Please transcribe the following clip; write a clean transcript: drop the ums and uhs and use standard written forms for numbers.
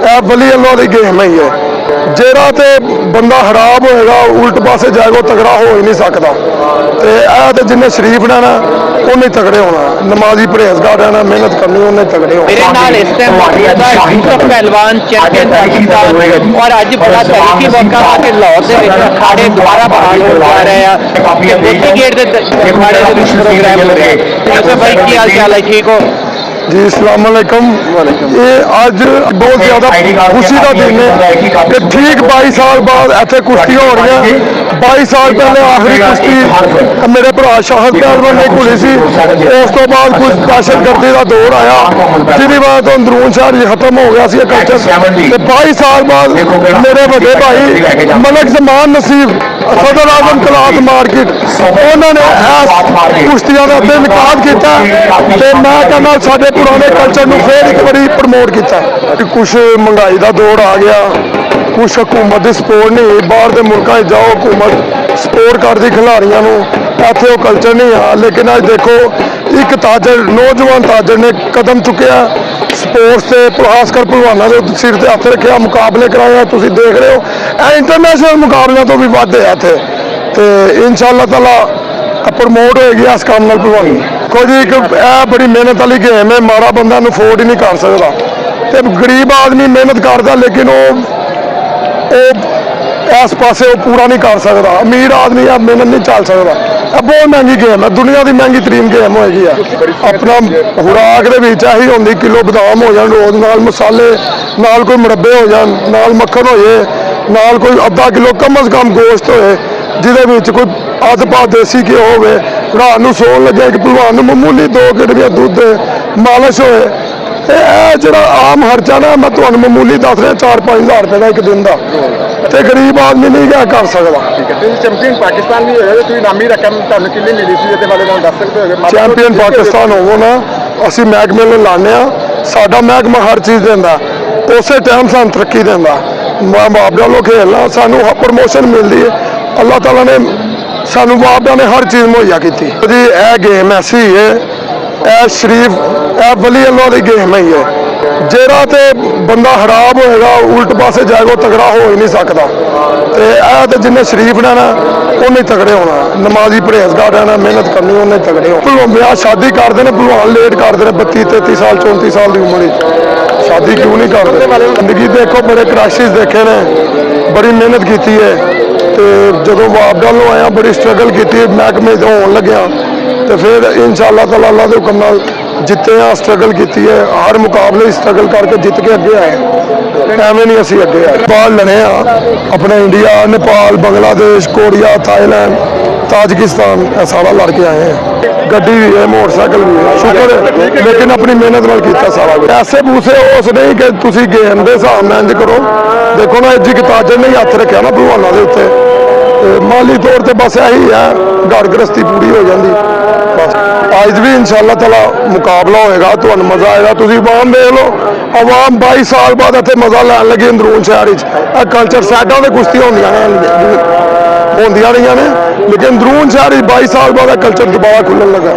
ਇਹ ਵਲੀ ਅੱਲਾ ਦੀ ਗੇਮ ਹੀ ਹੈ। ਜਿਹੜਾ ਤੇ ਬੰਦਾ ਖਰਾਬ ਹੋਏਗਾ ਉਲਟ ਪਾਸੇ ਜਾਏਗਾ ਤਗੜਾ ਹੋ ही नहीं सकता। तो यह तो जिन्हें शरीफ रहना उन्हें तगड़े होना, नमाजी परहेजगार रहना, मेहनत करनी उन्हें तगड़े होना। मेरे नाल इस टाइम यूसुफ पहलवान चैंपियन पाकिस्तान और अज बड़ा तारीखी मौका था कि लाहौर के अखाड़े दोबारा बहाल हो जा रहे हैं। मोती गेट के अखाड़े प्रोग्राम हो रहे हैं। भाई की हाल चाल है, ठीक हो जी? अस्सलाम वालेकुम। ये अज बहुत ज्यादा खुशी का दिन है कि ठीक 22 साल बाद इतने कुश्ती हो रही है। 22 साल पहले आखिरी कुश्ती मेरे भरा शाहद पहलवान ने घुली सी, उस तो बाद कुछ दहशतगर्दी का दौर आया जिसकी वजह तो अंदरून शहर खत्म हो गया कल्चर। 22 साल बाद मेरे बड़े भाई मलक जमान नसीब सदर आजम क्लास मार्केट उन्होंने कुश्तियों का इनकाद किया। मैं कहना साढ़े पुराने कल्चर में फिर एक बार प्रमोट किया। कुछ महंगाई का दौर आ गया, कुछ हुकूमत की सपोर्ट नहीं, बाहर के मुल्कों जाओ हुकूमत सपोर्ट करती खिलाड़ियों इतने वो कल्चर नहीं आ। लेकिन अज देखो एक ताजर नौजवान ताजर ने कदम चुकया स्पोर्ट्स से, खासकर भलवानों के सिर से हथ रखा, मुकाबले कराए तुम देख रहे हो। इंटरनेशनल मुकाबलों तो भी वध है इतने। तो इंशाअल्लाह ताला प्रमोट होएगी इस काम नाल भलवानी। देखो जी एक बड़ी मेहनत वाली गेम है, माड़ा बंदा अफोर्ड ही नहीं कर सकता। तो गरीब आदमी मेहनत करता लेकिन इस पासे वो पूरा नहीं कर सकता। अमीर आदमी मेहनत नहीं चल सकता। बहुत महंगी गेम है, दुनिया की महंगी तरीन गेम होएगी। अपना खुराक यही होंगी किलो बदाम हो जाए रोज, नाल मसाले, नाल कोई मुरब्बे हो जाए, नाल मक्खन हो जाए, नाल कोई अद्धा किलो कम अज कम गोश्त होए, जिद कोई अध पा देसी घ्यो हो, रात को सौन लगे कि भलवान मामूली 2 गिड़वियां दुध मालिश होए। जो आम खर्चा ना मैं तुम्हें मामूली दस रहा 4-5 हज़ार रुपये का एक दिन का, तो गरीब आदमी नहीं क्या कर सकता। चैंपियन पाकिस्तान होवो ना, असी महकमे में लाने, साडा महकमा हर चीज़ देंदा, उस टाइम सानू तरक्की देंदा। माँ बाप वालों खेलना सानू प्रमोशन मिलती है, अल्लाह ताला ने सानू बाप ने हर चीज़ मुहैया की जी। यह गेम ऐसी है, यह शरीफ यह वली अल्लाह की गेम ही है। ਜਿਹੜਾ ਤੇ ਬੰਦਾ खराब होएगा उल्ट पासे जाएगा तगड़ा हो ही नहीं सकता। तो यह तो जिन्हें शरीफ रहना उन्हें तगड़े होना, नमाजी परहेजगार रहना, मेहनत करनी उन्हें तगड़े होना। ब्याह शादी करते हैं भलवान लेट करते हैं 32-33 साल 34 साल की उम्र शादी क्यों नहीं करते। जिंदगी देखो बड़े क्रैशिज देखे ने, बड़ी मेहनत की है। तो जो बाप डालों आया बड़ी स्ट्रगल की महकमे होने लग्या, तो फिर इंशाअल्लाह ताला अल्लाह के हुक्म नाल जिते हैं, स्ट्रगल की है, हर मुकाबले स्ट्रगल करके जित के अगे आए। एवं नहीं असी अगे आए, बाहर लड़े अपने India, Nepal, Bangladesh, Korea, Thailand, Tajikistan सारा लड़ के आए हैं। गड्डी भी है, मोटरसाइकिल भी है, शुक्र है, लेकिन अपनी मेहनत नाल कीता सारा कुछ। ऐसे पूसे उस नहीं कि तुसी गेम के हिसाब नाल इंज करो। देखो ना जी ताजर ने हथ रखा ना भलवानों के उत्ते, माली तौर पर बस यही है, घर गृहस्थी पूरी हो जाती। बस अज भी इंशाअल्लाह ताला मुकाबला होएगा, तो मज़ा आएगा। तुम आवाम देख लो, आवाम 22 साल बाद इतने मज़ा लैन लगी अंदरून शहर कल्चर सैडा से कुश्ती होंदियां रही ने, लेकिन अंदरून शहर 22 साल बाद कल्चर दोबारा खुलन लगा।